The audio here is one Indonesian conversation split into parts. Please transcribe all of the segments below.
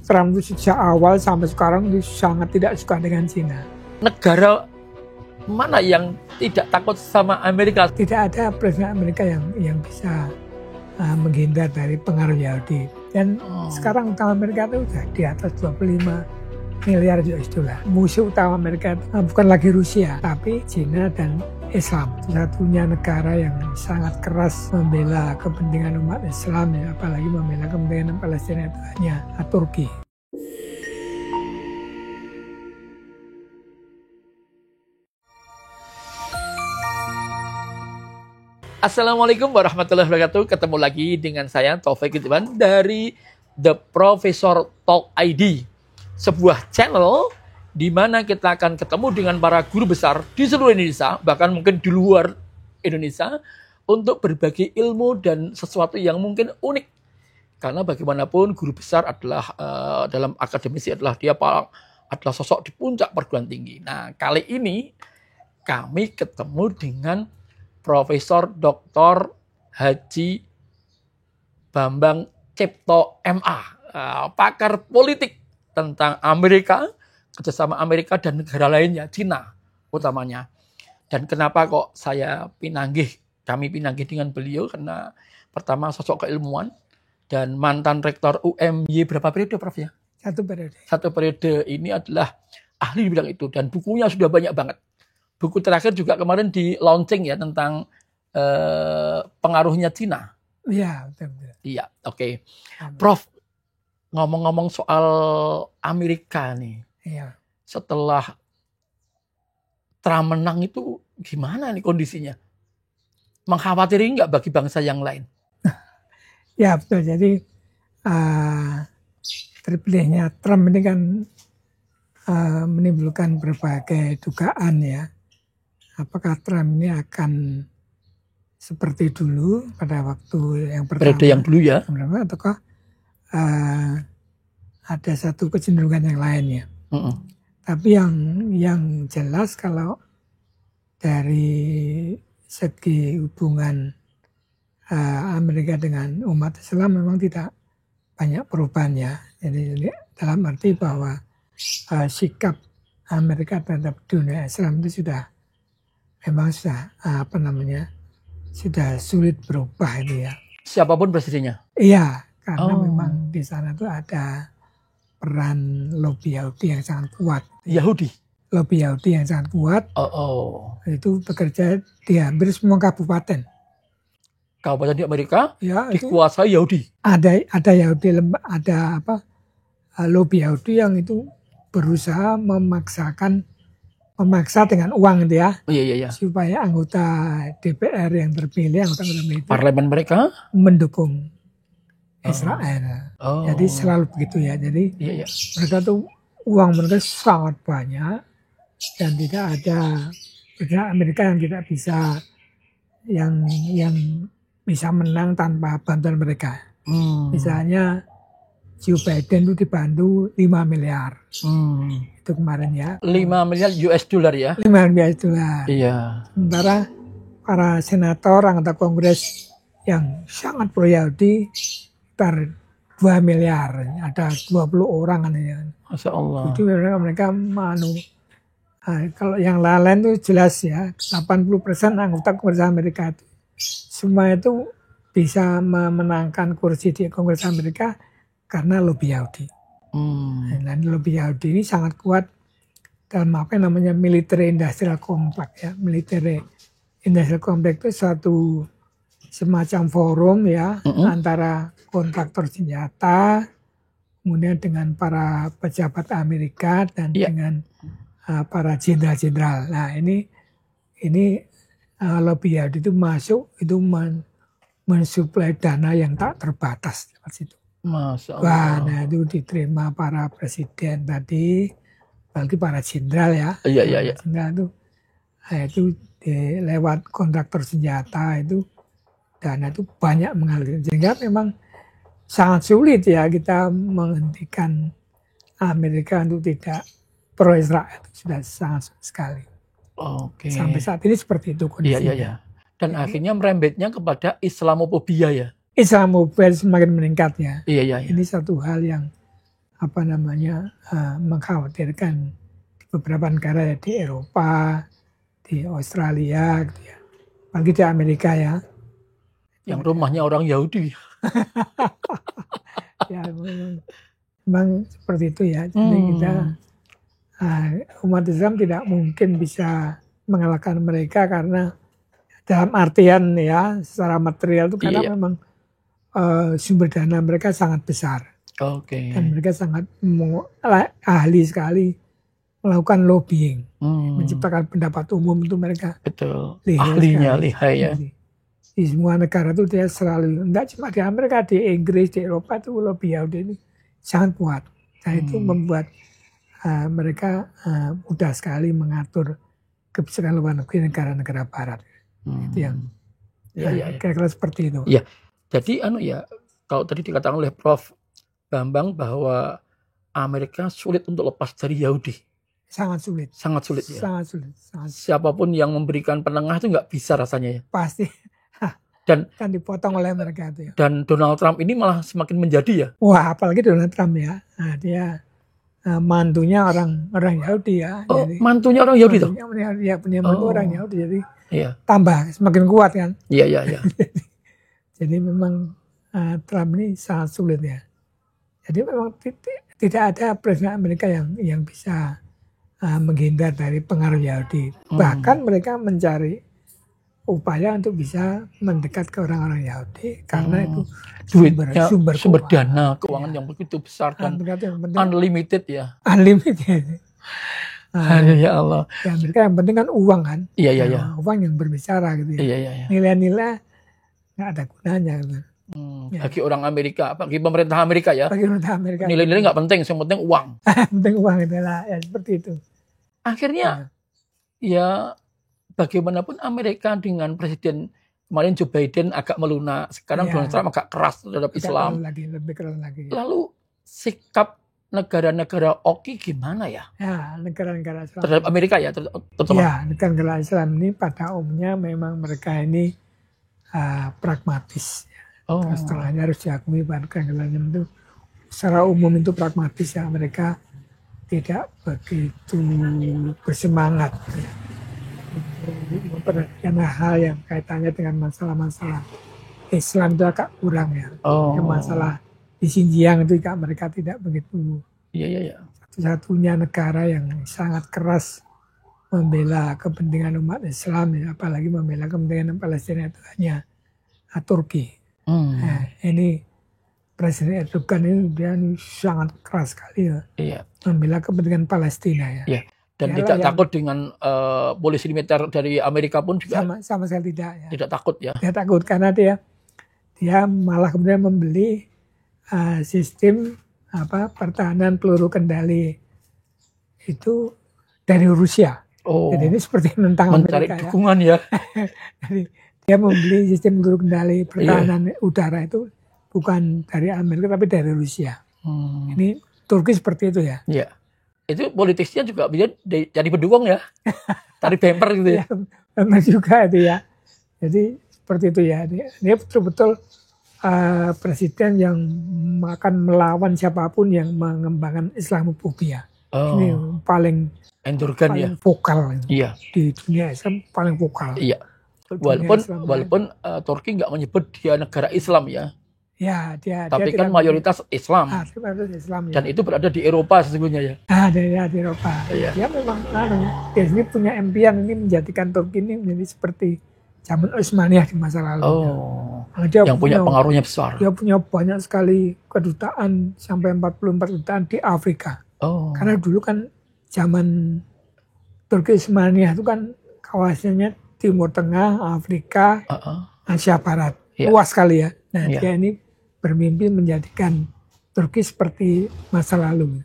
Trump itu sejak awal sampai sekarang itu sangat tidak suka dengan Cina. Negara mana yang tidak takut sama Amerika? Tidak ada presiden Amerika yang bisa menghindar dari pengaruh Yahudi. Dan sekarang utang Amerika itu sudah di atas 25 miliar US dollar. Musuh utama Amerika itu bukan lagi Rusia, tapi Cina dan Islam. Satunya negara yang sangat keras membela kepentingan umat Islam, ya, apalagi membela kepentingan Palestina itu hanya Turki. Assalamualaikum warahmatullahi wabarakatuh. Ketemu lagi dengan saya Taufik Ridwan dari The Professor Talk ID, sebuah channel di mana kita akan ketemu dengan para guru besar di seluruh Indonesia, bahkan mungkin di luar Indonesia, untuk berbagi ilmu dan sesuatu yang mungkin unik. Karena bagaimanapun guru besar adalah dalam akademisi adalah adalah sosok di puncak perguruan tinggi. Nah, kali ini kami ketemu dengan Profesor Dr. Haji Bambang Cipto MA, pakar politik tentang Amerika, kerjasama Amerika dan negara lainnya, Cina utamanya. Dan kenapa kok kami pinanggih dengan beliau? Karena pertama sosok keilmuan dan mantan rektor UMY berapa periode, Prof ya? Satu periode ini adalah ahli di bidang itu dan bukunya sudah banyak banget. Buku terakhir juga kemarin di launching ya tentang pengaruhnya Cina. Iya, betul. Iya, oke. Prof, ngomong-ngomong soal Amerika nih. Iya. Setelah Trump menang itu gimana nih kondisinya? Mengkhawatirkan nggak bagi bangsa yang lain? Ya, betul. Jadi terpilihnya Trump ini kan menimbulkan berbagai dugaan ya. Apakah Trump ini akan seperti dulu pada waktu yang pertama? Periode yang dulu ya. Ataukah ada satu kecenderungan yang lainnya? Tapi yang jelas kalau dari segi hubungan Amerika dengan umat Islam memang tidak banyak perubahan ya. Jadi dalam arti bahwa sikap Amerika terhadap dunia Islam itu memang sudah sulit berubah itu ya. Siapapun presidennya? Iya, karena memang di sana tuh ada peran lobby Yahudi yang sangat kuat. Yahudi? Lobby Yahudi yang sangat kuat. Itu bekerja di hampir semua kabupaten. Kabupaten di Amerika ya, dikuasai Yahudi? Ada Yahudi, lobby Yahudi yang itu berusaha memaksa dengan uang itu ya. Iya. Supaya anggota DPR yang terpilih, parlemen mereka mendukung Israel. Jadi selalu begitu ya. Jadi mereka tuh uang mereka sangat banyak dan tidak ada Amerika yang tidak bisa yang bisa menang tanpa bantuan mereka. Misalnya Joe Biden itu dibantu 5 miliar. Itu kemarin ya. 5 miliar US dollar ya? 5 miliar US dollar. Iya. Sementara para senator, anggota Kongres yang sangat pro Yahudi, sekitar 2 miliar. Ada 20 orang. Masya Allah. Itu mereka kalau yang lain itu jelas ya, 80% anggota Kongres Amerika itu. Semua itu bisa memenangkan kursi di Kongres Amerika karena lobby Yahudi. Dan lobby Yahudi ini sangat kuat dalam apa yang namanya military industrial complex ya. Military industrial complex itu suatu semacam forum ya antara kontraktor senjata, kemudian dengan para pejabat Amerika dan dengan para jenderal-jenderal. Nah ini lobby Yahudi itu masuk itu mensuplai dana yang tak terbatas seperti itu. Masya Allah. Nah itu diterima para presiden tadi, bagi para jenderal ya. Iya. Jenderal itu lewat kontraktor senjata itu dana itu banyak mengalir. Sehingga memang sangat sulit ya kita menghentikan Amerika untuk tidak pro Israel. Sudah sangat sulit sekali. Sampai saat ini seperti itu kondisinya. Iya. Dan akhirnya merembetnya kepada Islamofobia ya. Islamofobia semakin meningkat ya. Iya. Ini satu hal yang mengkhawatirkan di beberapa negara ya, di Eropa, di Australia, gitu ya. Apalagi di Amerika ya. Yang rumahnya orang Yahudi. Ya, memang seperti itu ya. Jadi kita umat Islam tidak mungkin bisa mengalahkan mereka karena dalam artian ya secara material itu karena memang sumber dana mereka sangat besar. Dan mereka sangat ahli sekali melakukan lobbying, menciptakan pendapat umum itu mereka. Betul. Ahlinya lihai ya. Di semua negara itu dia selalu, enggak cuma di Amerika, di Inggris, di Eropa itu lobby Yahudi ini sangat kuat. Dan itu membuat mereka mudah sekali mengatur kebijakan luar negeri negara-negara Barat. Itu yang kira-kira seperti itu. Ya, jadi kalau tadi dikatakan oleh Prof. Bambang bahwa Amerika sulit untuk lepas dari Yahudi. Sangat sulit. Sangat sulit ya. Sangat sulit. Siapapun yang memberikan penengah itu nggak bisa rasanya ya. Pasti. Dan kan dipotong oleh mereka itu ya. Dan Donald Trump ini malah semakin menjadi ya. Wah, apalagi Donald Trump ya. Nah, dia mantunya orang Yahudi ya. Oh, jadi, mantunya orang Yahudi tuh? Ya, punya mantu orang Yahudi. Jadi tambah semakin kuat kan. Iya. Jadi memang Trump ini sangat sulit ya. Jadi memang tidak ada presiden Amerika yang bisa menghindar dari pengaruh Yahudi. Bahkan mereka mencari upaya untuk bisa mendekat ke orang-orang Yahudi karena itu sumber dana keuangan yang begitu besar dan unlimited ya. Unlimited. Ya Allah. Ya mereka yang penting kan uang kan. Iya. Uang yang berbicara gitu ya. Iya. Nilai-nilai nggak ada gunanya gitu. Bagi orang Amerika, bagi pemerintah Amerika ya. Bagi pemerintah Amerika. Nilai-nilai nggak penting, yang penting uang. Penting uang itulah ya seperti itu. Akhirnya ya bagaimanapun Amerika dengan presiden kemarin Joe Biden agak melunak, sekarang Donald Trump agak keras terhadap Islam. Lebih keras lagi. Lalu sikap negara-negara Oki gimana ya? Ya, negara-negara Islam. Terhadap Amerika ya, terutama. Ya, negara-negara Islam ini pada umumnya memang mereka ini pragmatis. Setelahnya harus diakui negara-negara itu secara umum itu pragmatis ya, mereka tidak begitu bersemangat. Memperhatikan hal yang kaitannya dengan masalah-masalah Islam itu agak kurang ya. Masalah di Xinjiang itu juga mereka tidak begitu. Iya. Satu-satunya negara yang sangat keras membela kepentingan umat Islam ya, apalagi membela kepentingan Palestina itu hanya Turki. Nah, ini Presiden Erdogan ini dia sangat keras sekali ya. Membela kepentingan Palestina ya. Iya. Dan tidak takut dengan polisi militer dari Amerika pun juga sama sekali tidak ya. Tidak takut ya. Tidak takut karena dia malah kemudian membeli sistem pertahanan peluru kendali itu dari Rusia. Jadi ini seperti menentang mencari Amerika dukungan ya. Jadi dia membeli sistem peluru kendali pertahanan udara itu bukan dari Amerika tapi dari Rusia. Ini Turki seperti itu ya. Iya. Itu politisnya juga bisa jadi pendukung ya. Tarik bumper gitu ya. Memang juga itu ya. Jadi seperti itu ya. Dia betul-betul presiden yang akan melawan siapapun yang mengembangkan Islamophobia. Ini paling Erdogan ya. Vokal. Iya. Di dunia Islam paling vokal. Iya. Walaupun Turki nggak menyebut dia negara Islam ya. Ya, tapi kan mayoritas Islam. Islam dan itu berada di Eropa sesungguhnya ya. Di Eropa. Dia memang dia sendiri punya impian ini menjadikan Turki ini menjadi seperti zaman Utsmaniyah di masa lalu. Yang punya pengaruhnya besar. Dia punya banyak sekali kedutaan sampai 44 kedutaan di Afrika. Karena dulu kan zaman Turki Utsmaniyah itu kan kawasannya Timur Tengah, Afrika, Asia Barat. Luas sekali ya. Nah, dia ini bermimpi menjadikan Turki seperti masa lalu,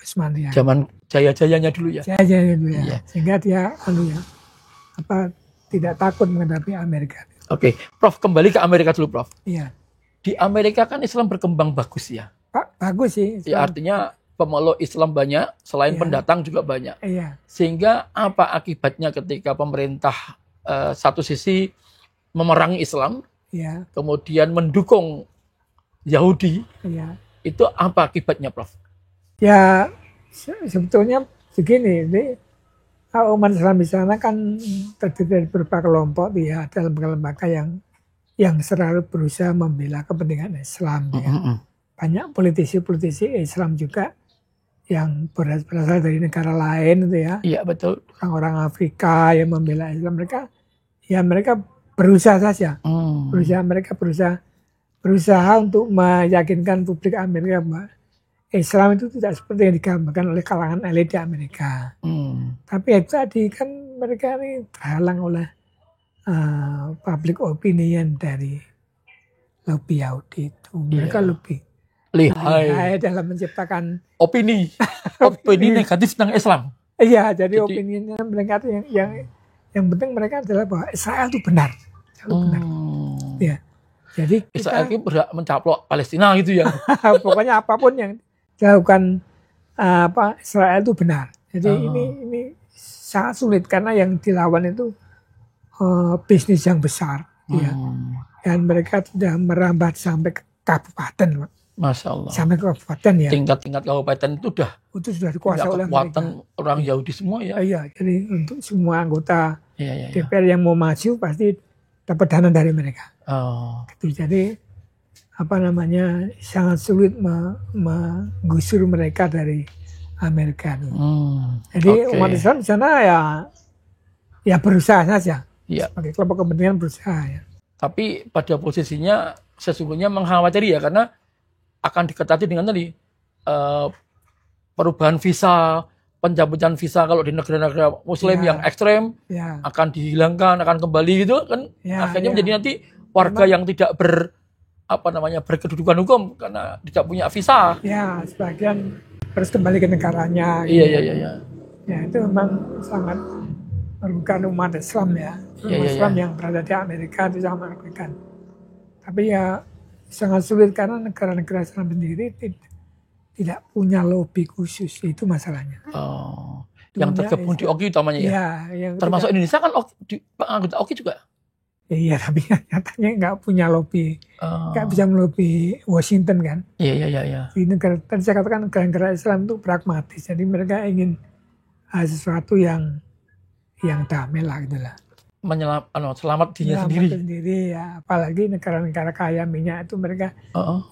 Utsmaniyah. Zaman jaya-jayanya dulu ya. Jaya-jayanya dulu ya. Sehingga dia tidak takut menghadapi Amerika. Oke, Prof, kembali ke Amerika dulu, Prof. Iya. Di Amerika kan Islam berkembang bagus ya. Bagus sih. Ya, artinya pemeluk Islam banyak, selain pendatang juga banyak. Iya. Sehingga apa akibatnya ketika pemerintah satu sisi memerangi Islam, kemudian mendukung Yahudi, itu apa akibatnya, Prof? Ya sebetulnya begini, umat Islam di sana kan terdiri dari beberapa kelompok, ya, ada lembaga-lembaga yang selalu berusaha membela kepentingan Islam. Ya. Banyak politisi-politisi Islam juga yang berasal dari negara lain, itu ya. Iya betul. Orang-orang Afrika yang membela Islam, mereka berusaha saja, mereka berusaha untuk meyakinkan publik Amerika bahwa Islam itu tidak seperti yang digambarkan oleh kalangan elit di Amerika. Tapi itu tadi kan mereka ini terhalang oleh public opinion dari lobby Yahudi itu. Mereka lebih lihai dalam menciptakan opini negatif tentang Islam. Iya, jadi opininya mereka itu yang penting mereka adalah bahwa Israel itu benar. Ya. Jadi Israel itu berhak mencaplok Palestina gitu ya. Pokoknya apapun yang dilakukan Israel itu benar. Jadi ini sangat sulit karena yang dilawan itu bisnis yang besar, ya. Dan mereka sudah merambat sampai ke kabupaten, Pak. Masya Allah. Sampai ke kabupaten, ya. Tingkat kabupaten itu sudah dikuasai oleh kekuatan orang Yahudi semua, ya. Iya, jadi untuk semua anggota DPR yang mau maju pasti dapat dana dari mereka. Gitu. Jadi sangat sulit menggusur mereka dari Amerika. Jadi umat Islam di sana ya berusaha saja. Sebagai kelompok kepentingan berusaha, ya. Tapi pada posisinya sesungguhnya mengkhawatiri, ya, karena akan diketati dengan tadi perubahan visa, pencabutan visa kalau di negara-negara Muslim yang ekstrem akan dihilangkan, akan kembali gitu kan, akhirnya menjadi nanti warga yang tidak berkedudukan hukum karena tidak punya visa. Ya, sebagian harus kembali ke negaranya. Iya. Ya, itu memang sangat merugikan umat Islam, ya. Islam yang berada di Amerika itu sangat merugikan. Tapi ya sangat sulit karena negara-negara Islam sendiri tidak punya lobby khusus, itu masalahnya. Yang tergabung di OKI utamanya, ya. Termasuk Indonesia kan anggota OKI juga. Iya, tapi nyatanya nggak punya lobby, nggak bisa melobi Washington, kan. Iya. Di negara, tadi saya katakan negara Islam itu pragmatis, jadi mereka ingin sesuatu yang damai lah, gitu lah. Selamat dirinya sendiri, ya. Apalagi negara-negara kaya minyak itu mereka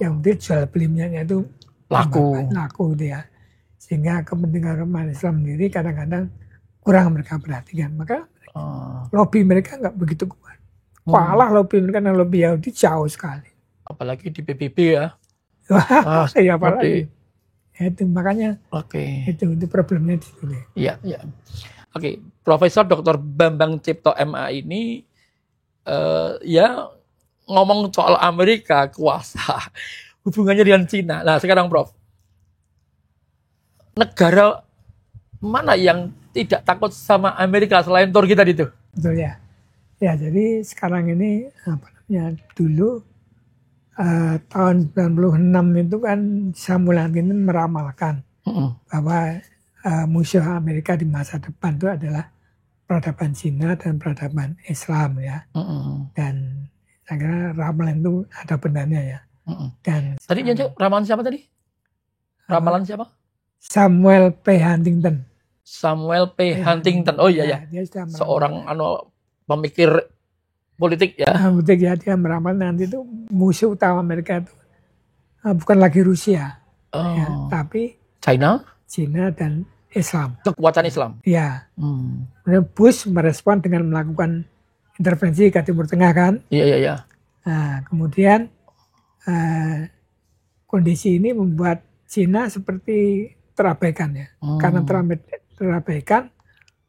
yang penting jual beli minyaknya itu laku, gitu, ya. Sehingga kepentingan umat Islam sendiri kadang-kadang kurang mereka perhatikan, maka lobby mereka nggak begitu kuat. Malah lobby mereka dan lobby Yahudi jauh sekali. Apalagi di PBB, ya. Iya, apalagi. Itu makanya. Itu problemnya di sini. Iya. Oke, Profesor Dr. Bambang Cipto MA ini ngomong soal Amerika kuasa, hubungannya dengan Cina. Nah, sekarang Prof, negara mana yang tidak takut sama Amerika selain Turki tadi itu? Betul, ya. Ya, jadi sekarang ini dulu tahun 96 itu kan Samuel Huntington meramalkan bahwa musuh Amerika di masa depan itu adalah peradaban Cina dan peradaban Islam, ya. Dan saya kira ramalan itu ada benarnya, ya. Dan tadi ramalan siapa tadi? Ramalan siapa? Samuel P. Huntington. Samuel P. Huntington. Oh iya. Dia seorang pemikir politik, ya. Politik, ya. Dia meramal nanti itu musuh utama Amerika itu bukan lagi Rusia, ya, tapi Cina dan Islam. Kekuatan Islam. Ya. Bush merespon dengan melakukan intervensi ke Timur Tengah, kan. Iya. Nah, kemudian kondisi ini membuat Cina seperti terabaikan, ya. Karena terabaikan,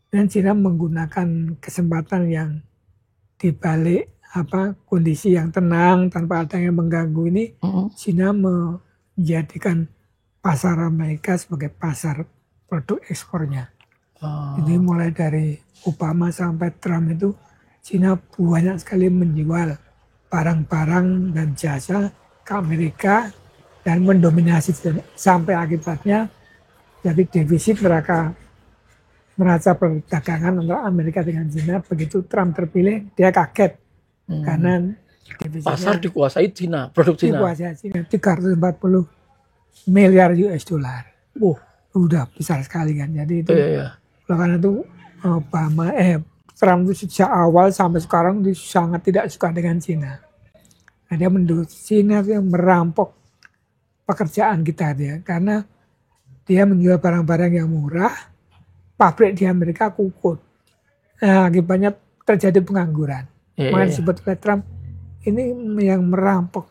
dan Cina menggunakan kesempatan yang dibalik kondisi yang tenang tanpa ada yang mengganggu ini, Cina menjadikan pasar Amerika sebagai pasar produk ekspornya. Jadi mulai dari Obama sampai Trump itu Cina banyak sekali menjual barang-barang dan jasa ke Amerika dan mendominasi sampai akibatnya jadi defisit neraca perdagangan antara Amerika dengan Cina. Begitu Trump terpilih, dia kaget karena pasar dikuasai Cina, produk Cina. Dikuasai Cina, 340 miliar US dollar. udah besar sekali kan. Jadi itu Iya. karena itu Trump itu sejak awal sampai sekarang dia sangat tidak suka dengan Cina. Nah, dia menurut Cina itu yang merampok pekerjaan kita dia, karena dia menjual barang-barang yang murah, pabrik di Amerika kukut. Nah, akibatnya terjadi pengangguran. Makanya disebut oleh Trump, ini yang merampok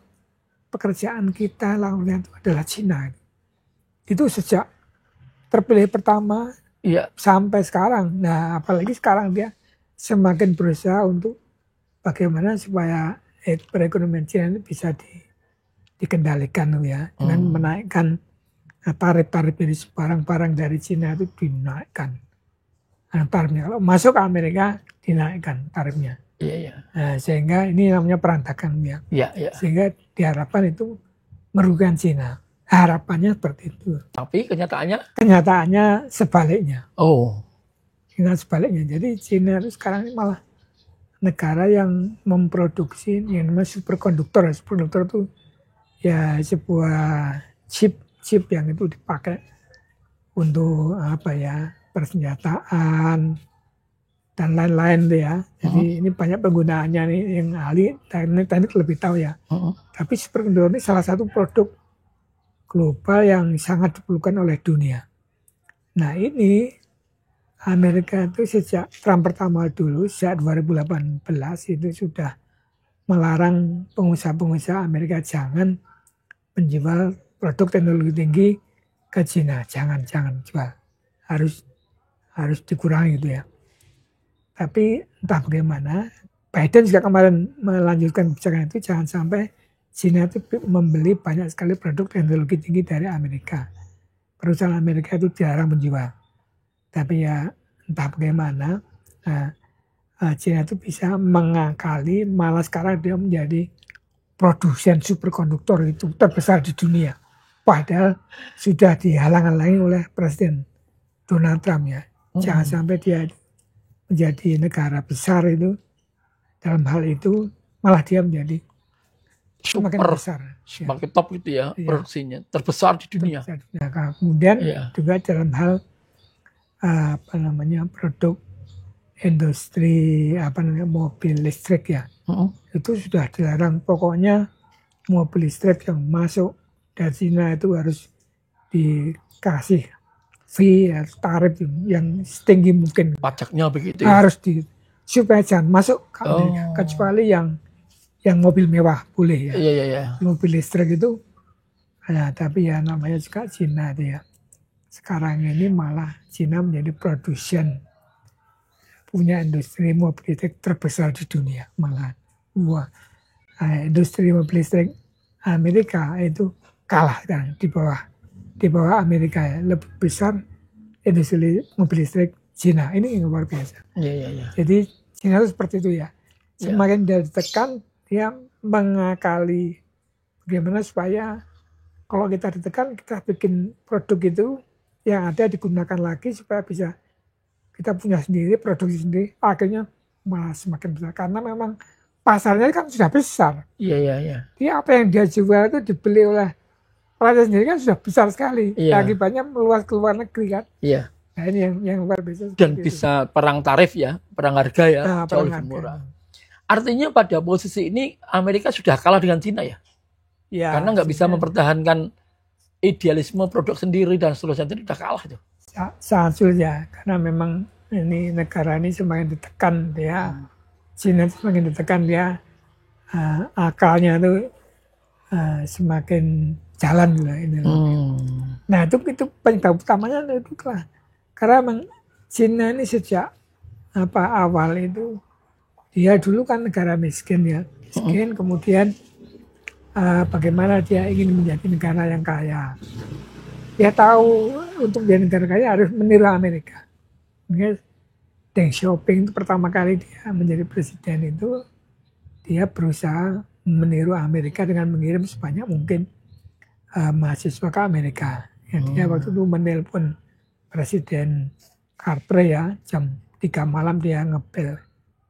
pekerjaan kita lawannya itu adalah Cina. Itu sejak terpilih pertama sampai sekarang. Nah, apalagi sekarang dia semakin berusaha untuk bagaimana supaya perekonomian Cina ini bisa dikendalikan ya, dengan menaikkan tarif-tarif dari barang-barang dari Cina itu dinaikkan. Nah, tarifnya kalau masuk ke Amerika dinaikkan tarifnya. Nah, sehingga ini namanya perang dagang ya. Sehingga diharapkan itu merugikan Cina. Harapannya seperti itu. Tapi kenyataannya? Kenyataannya sebaliknya. Sebaliknya. Jadi Cina itu sekarang ini malah negara yang memproduksi yang namanya superkonduktor. Superkonduktor itu ya sebuah chip yang itu dipakai untuk persenjataan dan lain-lain tuh ya. Jadi ini banyak penggunaannya nih, yang ahli teknik lebih tahu ya. Tapi superkonduktor ini salah satu produk global yang sangat diperlukan oleh dunia. Nah, ini Amerika itu sejak Trump pertama dulu, sejak 2018 itu sudah melarang pengusaha-pengusaha Amerika jangan menjual produk teknologi tinggi ke Cina. Jangan jual. Harus dikurangi gitu ya. Tapi entah bagaimana, Biden juga kemarin melanjutkan kebijakan itu, jangan sampai Cina itu membeli banyak sekali produk teknologi tinggi dari Amerika. Perusahaan Amerika itu jarang menjual. Tapi ya entah bagaimana, Cina itu bisa mengakali, malah sekarang dia menjadi produsen superkonduktor itu terbesar di dunia. Padahal sudah dihalang-halangi oleh Presiden Donald Trump ya. Jangan sampai dia menjadi negara besar itu, dalam hal itu malah dia menjadi semakin besar. Semakin top gitu ya produksinya. Terbesar di dunia. Nah, kemudian juga dalam hal produk industri mobil listrik ya. Itu sudah dilarang. Pokoknya mobil listrik yang masuk dari Cina itu harus dikasih fee ya, tarif yang setinggi mungkin. Pajaknya begitu ya? Harus supaya jangan masuk ke Amerika. Kecuali yang mobil mewah boleh ya. Mobil listrik itu, tapi ya namanya juga Cina itu ya. Sekarang ini malah Cina menjadi produsen, punya industri mobil listrik terbesar di dunia malah. Industri mobil listrik Amerika itu kalah kan, di bawah Amerika ya. Lebih besar industri mobil listrik Cina. Ini luar biasa. Jadi Cina itu seperti itu ya. Semakin dia ditekan, dia mengakali bagaimana supaya kalau kita ditekan, kita bikin produk itu yang ada digunakan lagi supaya bisa kita punya sendiri, produksi sendiri. Akhirnya malah semakin besar karena memang pasarnya kan sudah besar. Jadi apa yang dia jual itu dibeli oleh rakyat sendiri kan sudah besar sekali. Akibatnya meluas ke luar negeri kan. Nah, ini yang luar biasa. Dan bisa perang tarif ya, perang harga ya, jauh lebih murah. Artinya pada posisi ini Amerika sudah kalah dengan Cina ya? Karena nggak bisa mempertahankan idealisme produk sendiri dan seterusnya, itu sudah kalah tuh. Sangat sulit ya, karena memang ini negara ini semakin ditekan dia, Cina semakin ditekan dia, akalnya itu semakin jalan gitu ini. Nah itu penyebab utamanya itu lah, karena memang Cina ini sejak awal itu dia dulu kan negara miskin ya, kemudian bagaimana dia ingin menjadi negara yang kaya. Dia tahu untuk menjadi negara kaya harus meniru Amerika. Deng Xiaoping itu pertama kali dia menjadi presiden itu, dia berusaha meniru Amerika dengan mengirim sebanyak mungkin mahasiswa ke Amerika. Dia waktu itu menelpon Presiden Carter ya, jam 3 malam dia ngebel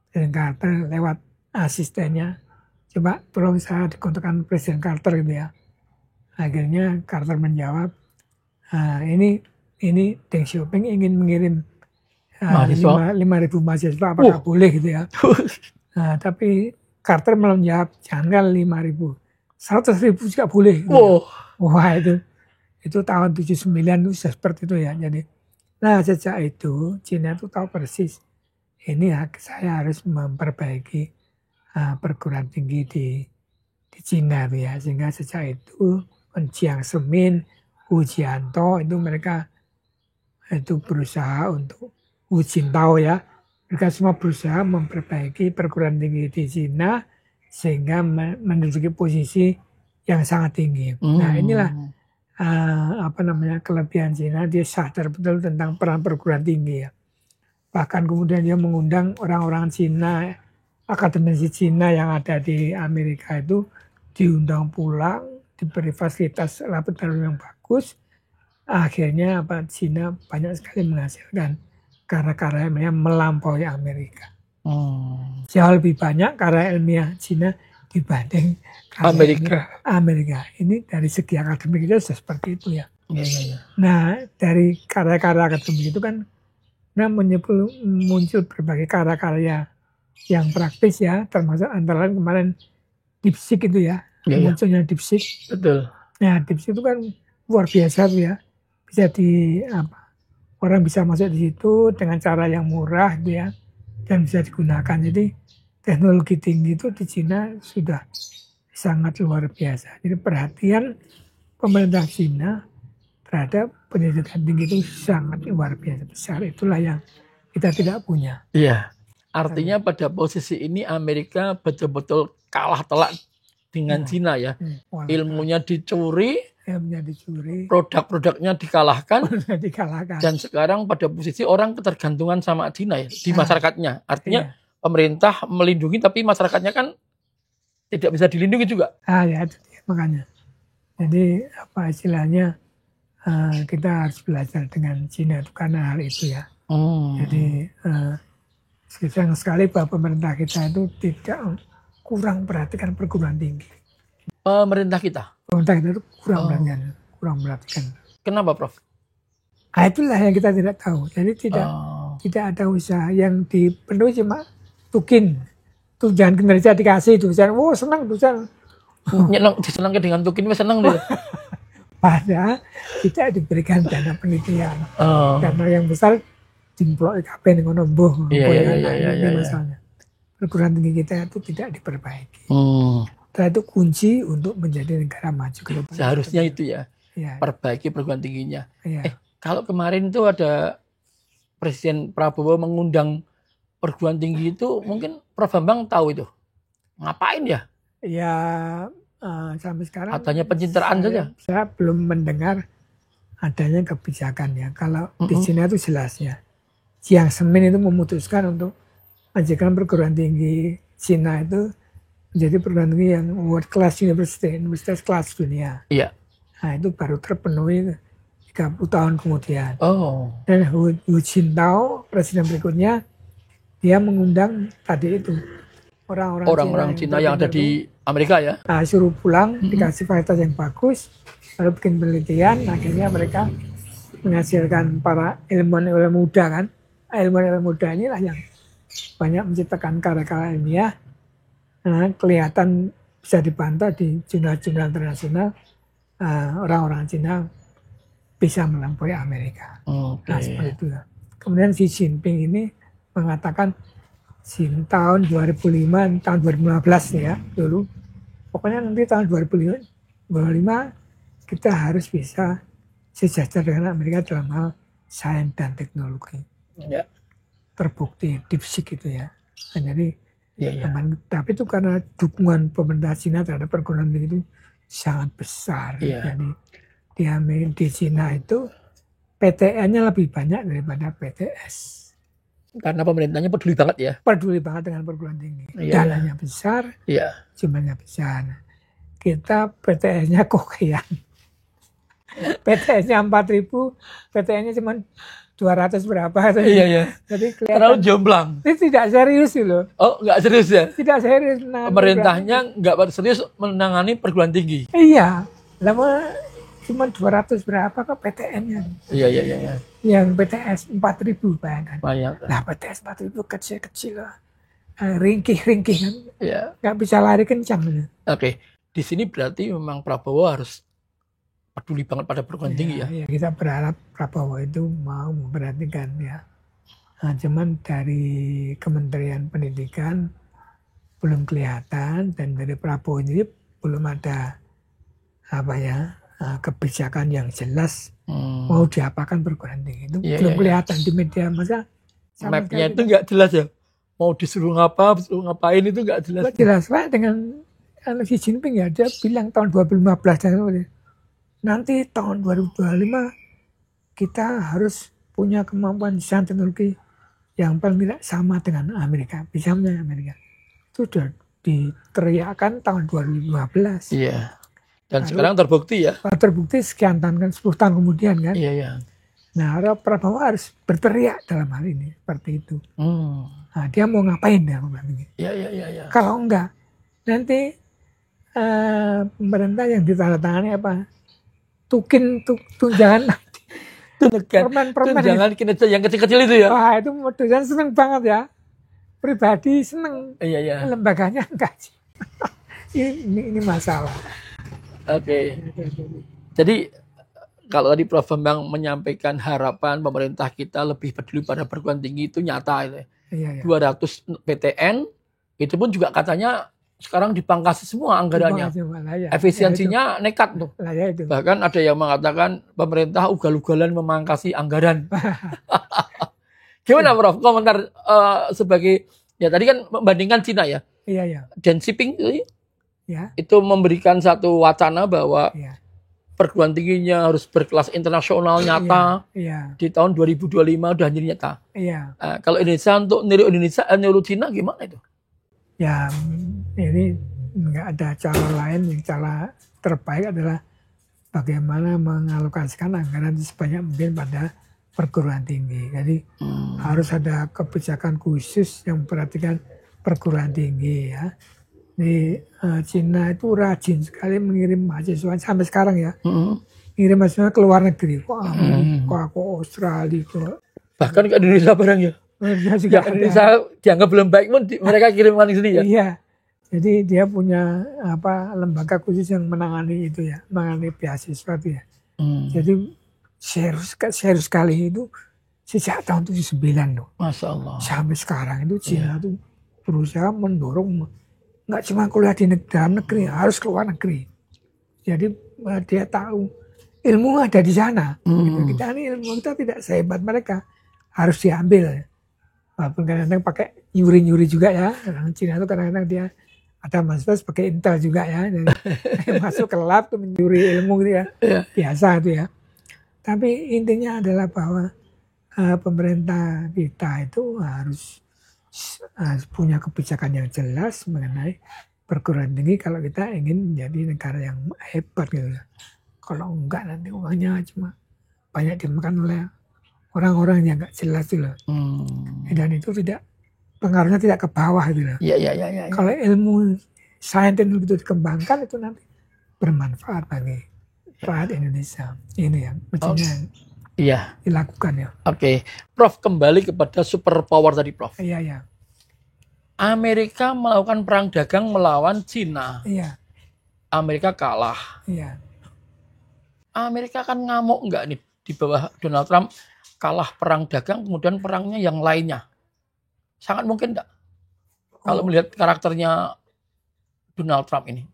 Presiden Carter lewat asistennya. Coba tolong saya dikontakkan Presiden Carter gitu ya. Akhirnya Carter menjawab, Nah, ini Deng Xiaoping ingin mengirim 5.000 mahasiswa, apakah boleh gitu ya. Nah, tapi Carter malah menjawab, jangan 5.000, 100.000 juga boleh. Gitu. Wah, itu tahun 79 itu sudah seperti itu ya. Jadi, nah sejak itu Cina itu tahu persis, ini saya harus memperbaiki perguruan tinggi di Cina itu ya. Sehingga sejak itu Jiang Zemin, Hu Jintao itu mereka itu berusaha untuk Hu Jintao ya. Mereka semua berusaha memperbaiki perguruan tinggi di Cina sehingga menduduki posisi yang sangat tinggi. Nah inilah kelebihan Cina, dia sadar betul tentang peran perguruan tinggi ya. Bahkan kemudian dia mengundang orang-orang Cina, akademisi Cina yang ada di Amerika itu diundang pulang, diberi fasilitas laboratorium yang bagus. Akhirnya Cina banyak sekali menghasilkan karya-karya yang melampaui Amerika. Jauh lebih banyak karya ilmiah Cina dibanding Amerika. Ini dari segi akademik itu sudah seperti itu ya. Nah, dari karya-karya akademik itu kan muncul berbagai karya-karya yang praktis ya, termasuk antara lain kemarin DeepSeek itu ya. Munculnya DeepSeek. Betul. Nah, DeepSeek itu kan luar biasa tuh ya. Bisa orang bisa masuk di situ dengan cara yang murah gitu ya, dan bisa digunakan. Jadi teknologi tinggi itu di Cina sudah sangat luar biasa. Jadi perhatian pemerintah Cina terhadap pendidikan tinggi itu sangat luar biasa besar. Itulah yang kita tidak punya. Iya. Artinya pada posisi ini Amerika betul-betul kalah telak dengan Cina ya. Ilmunya dicuri. Produk-produknya dikalahkan. Dan sekarang pada posisi orang ketergantungan sama Cina ya, di masyarakatnya. Artinya pemerintah melindungi tapi masyarakatnya kan tidak bisa dilindungi juga. Ya, makanya. Jadi istilahnya kita harus belajar dengan Cina itu karena hal itu ya. Jadi sayang sekali bahwa pemerintah kita itu tidak kurang perhatikan perguruan tinggi. Pemerintah kita itu kurang perhatikan. Kenapa, Prof? Itulah yang kita tidak tahu. Jadi tidak ada usaha yang dipenuhi cuma tukin. Tunjangan kinerja dikasih tulisan. Senang tulisan. Disenangkan dengan tukin, senang dia. Padahal tidak diberikan dana penelitian. Karena yang besar dimplok IKP ngono mbuh. Iya. Masalahnya. Perguruan tinggi kita itu tidak diperbaiki. Itu kunci untuk menjadi negara maju ke depan. Seharusnya itu ya. Perbaiki perguruan tingginya. Kalau kemarin itu ada Presiden Prabowo mengundang perguruan tinggi itu, mungkin Prof Bambang tahu itu. Ngapain ya? Ya sampai sekarang adanya pencitraan saja. Saya belum mendengar adanya kebijakan ya. Kalau di Cina itu jelasnya. Jiang Zemin itu memutuskan untuk menjadikan perguruan tinggi Cina itu menjadi perguruan tinggi yang world class university, universitas kelas dunia. Iya. Nah itu baru terpenuhi 30 tahun kemudian. Dan Hu Jintao, presiden berikutnya, dia mengundang tadi itu orang-orang Cina yang ada di Amerika ya. Suruh pulang, dikasih fasilitas yang bagus, lalu bikin penelitian, akhirnya mereka menghasilkan para ilmuwan muda kan. Ilmuwan muda inilah yang banyak menciptakan karya-karya ilmiah. Kelihatan bisa dipantau di jurnal-jurnal internasional, orang-orang Cina bisa melampaui Amerika. Nah seperti itu. Kemudian Xi Jinping ini mengatakan tahun 2005, tahun 2015 ya dulu. Pokoknya nanti tahun 2025 kita harus bisa sejajar dengan Amerika dalam hal sains dan teknologi. Terbukti DeepSeek itu ya. Jadi tapi itu karena dukungan pemerintah Cina terhadap perguruan tinggi itu sangat besar. Jadi di Cina itu PTN-nya lebih banyak daripada PTS. Karena pemerintahnya peduli banget ya. Peduli banget dengan perguruan tinggi. Dananya besar, jumlahnya besar. Kita PTS-nya kokean. PTS-nya 4.000, PTN-nya cuma 200 berapa. Iya. Jadi terlalu jomplang. Ini tidak serius loh. Nggak serius ya? Tidak serius. Pemerintahnya nggak serius menangani perguruan tinggi. Iya. Lama cuma 200 berapa kok PTN-nya. Iya. Yang PTS 4.000 bayangkan. Banyak. Nah PTS 4.000 kecil-kecil lah. Ringkih-ringkih kan. Iya. Nggak bisa lari kencang. Oke. Di sini berarti memang Prabowo harus peduli banget pada perguruan tinggi ya. Ya. Kita berharap Prabowo itu mau memperhatikan ya. Nah, cuman dari Kementerian Pendidikan belum kelihatan dan dari Prabowo ini belum ada kebijakan yang jelas mau diapakan perguruan tinggi itu belum kelihatan di media massa. Mapnya itu nggak jelas ya. Mau disuruh ngapain itu nggak jelas. Nggak jelas Pak dengan Xi Jinping ya dia bilang tahun 2015 nanti tahun 2025 kita harus punya kemampuan desain teknologi yang paling tidak sama dengan Amerika, bisa dengan Amerika. Itu sudah diteriakkan tahun 2015. Iya. Dan sekarang terbukti ya. Terbukti sekian tahun kan, 10 tahun kemudian kan. Iya. Nah, Prabowo harus berteriak dalam hal ini seperti itu. Nah, dia mau ngapain ya? Iya. Kalau enggak, nanti pemerintah yang ditandatangani apa? Tunjangan permen kinerja yang kecil-kecil itu ya. Wah, itu dosen seneng banget ya. Pribadi seneng. Iya. Lembaganya enggak sih. ini masalah. Oke. Jadi kalau tadi Prof Bambang menyampaikan harapan pemerintah kita lebih peduli pada perguruan tinggi itu nyata itu. Iya. 200 PTN itu pun juga katanya sekarang dipangkas semua anggarannya. Efisiensinya nekat tuh. Bahkan ada yang mengatakan pemerintah ugal-ugalan memangkasi anggaran. Gimana Prof? Komentar sebagai ya tadi kan membandingkan Cina ya. Iya. Deng Xiaoping itu memberikan satu wacana bahwa perguruan tingginya harus berkelas internasional nyata. Di tahun 2025 udah jadi nyata. Kalau Indonesia untuk niru Cina gimana itu? Ya, ini nggak ada cara lain. Yang cara terbaik adalah bagaimana mengalokasikan anggaran sebanyak mungkin pada perguruan tinggi. Jadi harus ada kebijakan khusus yang memperhatikan perguruan tinggi ya. Di Cina itu rajin sekali mengirim mahasiswa sampai sekarang ya. Ngirim mahasiswa ke luar negeri. Ke Australia. Bahkan ke Indonesia barang ya. Indonesia dianggap belum baik pun mereka kirimkan ke sini ya. Iya. Jadi dia punya lembaga khusus yang menangani itu ya, menangani beasiswa itu ya. Jadi serius sekali itu sejak tahun 79 loh. Masya Allah. Sampai sekarang itu Cina itu berusaha mendorong nggak cuma kuliah di dalam negeri, harus keluar negeri. Jadi dia tahu ilmu ada di sana. Gitu. Kita ini ilmu kita tidak sehebat mereka, harus diambil. Walaupun kadang-kadang pakai nyuri-nyuri juga ya. Orang Cina itu kadang-kadang dia ada mahasiswa sebagai intel juga ya. Jadi, masuk ke lab tuh mencuri ilmu gitu ya. Biasa itu ya. Tapi intinya adalah bahwa pemerintah kita itu harus punya kebijakan yang jelas mengenai perguruan tinggi kalau kita ingin menjadi negara yang hebat gitu. Kalau enggak nanti uangnya cuma banyak dimakan oleh orang-orang yang nggak jelas itu loh. Dan itu pengaruhnya tidak ke bawah gitu loh. Iya. Kalau ilmu sains teknologi itu dikembangkan itu nanti bermanfaat bagi rakyat Indonesia. Ini yang mestinya dilakukan ya. Oke. Prof, kembali kepada superpower tadi Prof. Iya. Amerika melakukan perang dagang melawan Cina. Iya. Amerika kalah. Iya. Amerika kan ngamuk nggak nih di bawah Donald Trump? Kalah perang dagang, kemudian perangnya yang lainnya. Sangat mungkin enggak? Kalau melihat karakternya Donald Trump ini.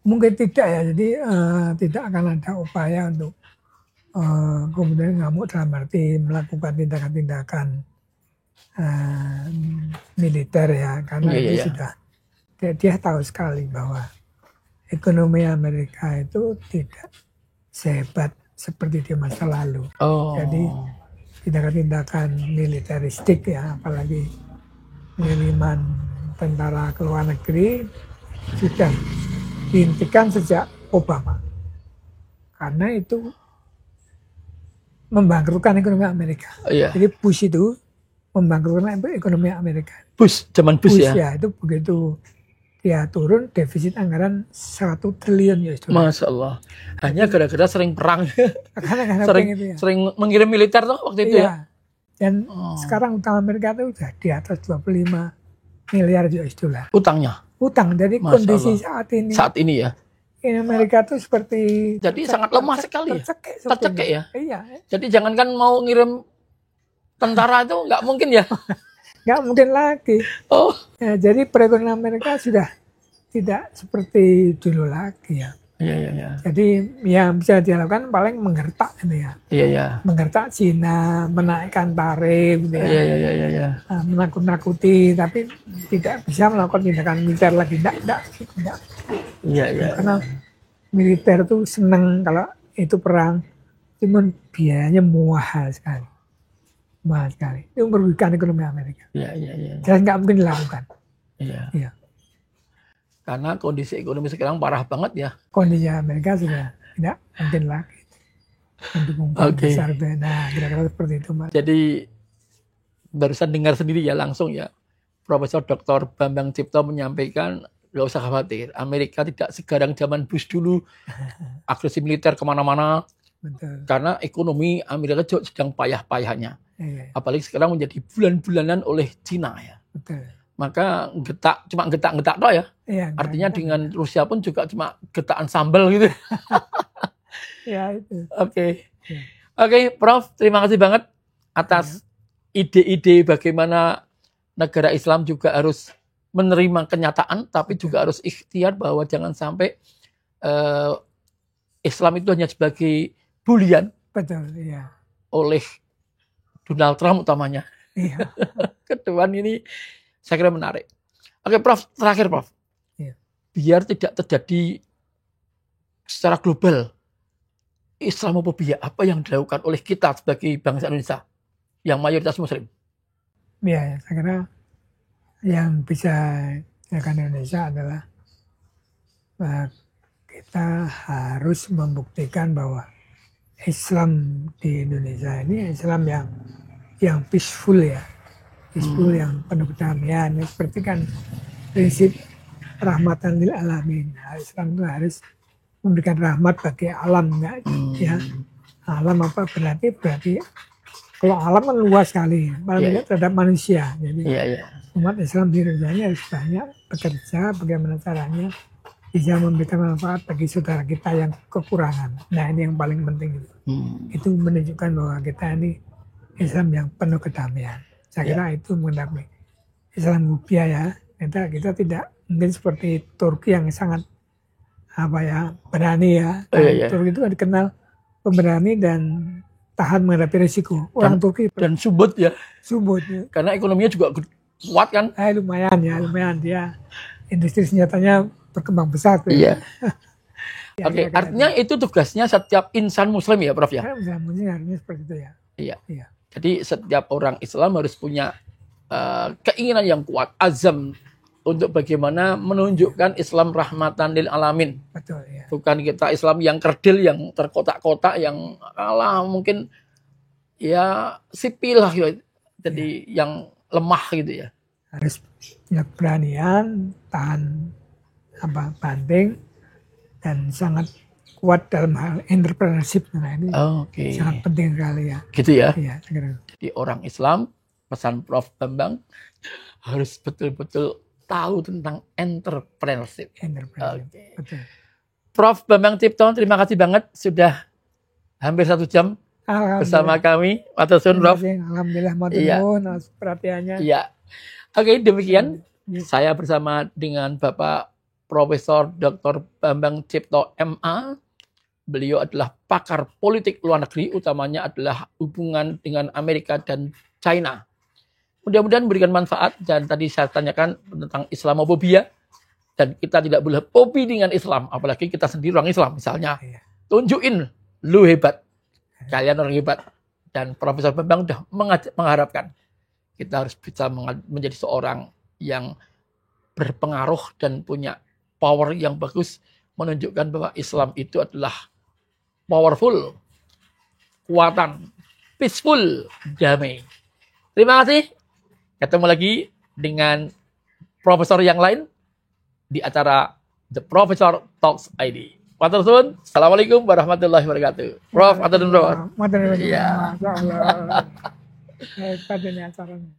Mungkin tidak ya, jadi tidak akan ada upaya untuk kemudian ngamuk dalam arti melakukan tindakan-tindakan militer ya. Karena itu sudah, dia tahu sekali bahwa ekonomi Amerika itu tidak sehebat seperti di masa lalu. Jadi tindakan-tindakan militeristik ya, apalagi pengiriman tentara ke luar negeri sudah dihentikan sejak Obama. Karena itu membangkrutkan ekonomi Amerika. Jadi Bush itu membangkrutkan ekonomi Amerika. Zaman Bush ya? Ya, itu begitu dia turun defisit anggaran 1 triliun US dollar. Masya Allah. Hanya gara-gara sering perang. Karena itu ya. Sering mengirim militer tuh waktu itu ya. Dan sekarang utang Amerika itu udah di atas 25 miliar US dollar. Utangnya. Utang. Jadi Masya kondisi Allah. saat ini ya. In Amerika tuh seperti jadi sangat lemah sekali. Tercekik ya. Iya. Jadi jangankan mau ngirim tentara itu nggak mungkin ya. Nggak mungkin lagi. Oh. Ya, jadi perekonomian Amerika sudah tidak seperti dulu lagi ya. Iya. Jadi yang bisa dilakukan paling menggertak gitu ya. Iya. Menggertak Cina, menaikkan tarif gitu ya. Iya. Nah, menakut-nakuti, tapi tidak bisa melakukan tindakan militer lagi. Tidak. Iya. Karena militer tuh senang kalau itu perang, cuman biayanya mahal sekali. Itu merugikan ekonomi Amerika. Iya. Dan nggak mungkin dilakukan. Iya. Karena kondisi ekonomi sekarang parah banget ya. Kondisi Amerika sudah tidak mungkin lagi mendukung besar. Nah, kira-kira seperti itu, Mas. Jadi barusan dengar sendiri ya langsung ya. Profesor Dr. Bambang Cipto menyampaikan nggak usah khawatir. Amerika tidak segarang zaman Bush dulu. Agresi militer kemana-mana. Betul. Karena ekonomi Amerika juga sedang payah-payahnya. Iya. Apalagi sekarang menjadi bulan-bulanan oleh Cina ya. Betul. Maka cuma getak doang ya. Iya, artinya dengan Rusia pun juga cuma getakan sambal gitu. Ya itu. Oke, Prof, terima kasih banget atas ide-ide bagaimana negara Islam juga harus menerima kenyataan, tapi juga harus ikhtiar bahwa jangan sampai Islam itu hanya sebagai bulian. Betul, iya. Oleh Donald Trump utamanya. Iya. Kedepan ini saya kira menarik. Oke, Prof, terakhir, Prof. Iya. Biar tidak terjadi secara global Islamofobia, apa yang dilakukan oleh kita sebagai bangsa Indonesia yang mayoritas Muslim? Ya, saya kira yang bisa dilakukan Indonesia adalah kita harus membuktikan bahwa Islam di Indonesia ini Islam yang peaceful ya. Peaceful yang penuh kedamaian. Seperti kan prinsip rahmatan lil alamin. Islam itu harus memberikan rahmat bagi alam ya. Alam apa berarti kalau alam kan luas sekali, paling tidak terhadap manusia. Jadi umat Islam di Indonesia ini harus banyak bekerja bagaimana caranya bisa memberikan manfaat bagi saudara kita yang kekurangan. Nah ini yang paling penting itu. Itu menunjukkan bahwa kita ini Islam yang penuh kedamaian. Saya kira itu mengenai Islamofobia ya. Kita tidak mungkin seperti Turki yang sangat berani ya. Turki itu dikenal pemberani dan tahan menghadapi risiko. Orang Turki dan subut ya. Subut. Karena ekonominya juga kuat kan? Lumayan dia. Industri senjatanya berkembang besar. Iya. Oke, artinya itu tugasnya setiap insan Muslim ya, Prof ya? Insan Muslim artinya seperti itu ya. Iya. Jadi setiap orang Islam harus punya keinginan yang kuat, azam untuk bagaimana menunjukkan Islam rahmatan lil alamin. Betul ya. Bukan kita Islam yang kerdil, yang terkotak-kotak, yang mungkin ya sipil lah gitu. Jadi yang lemah gitu ya. Harus punya keberanian, tahan banting, dan sangat kuat dalam hal entrepreneurship. Nah ini sangat penting sekali ya. Gitu ya. Iya, jadi orang Islam, pesan Prof Bambang harus betul-betul tahu tentang entrepreneurship. Betul. Prof Bambang Cipto, terima kasih banget sudah hampir 1 jam bersama kami. Matur suwun, Prof. Alhamdulillah, matur nuwun atas perhatiannya. Iya. Oke, demikian saya bersama dengan Bapak Profesor Dr. Bambang Cipto MA. Beliau adalah pakar politik luar negeri, utamanya adalah hubungan dengan Amerika dan China. Mudah-mudahan memberikan manfaat, dan tadi saya tanyakan tentang Islamofobia, dan kita tidak boleh fobi dengan Islam, apalagi kita sendiri orang Islam misalnya. Tunjukin, lu hebat, kalian orang hebat. Dan Profesor Bambang sudah mengharapkan kita harus bisa menjadi seorang yang berpengaruh dan punya power yang bagus, menunjukkan bahwa Islam itu adalah powerful, kuatan, peaceful, damai. Terima kasih. Ketemu lagi dengan profesor yang lain di acara The Professor Talks ID. Matur suwun. Assalamualaikum warahmatullahi wabarakatuh. Prof, matur nuwun, Prof. Matur nuwun. Iya. Masyaallah. Pada acaranya.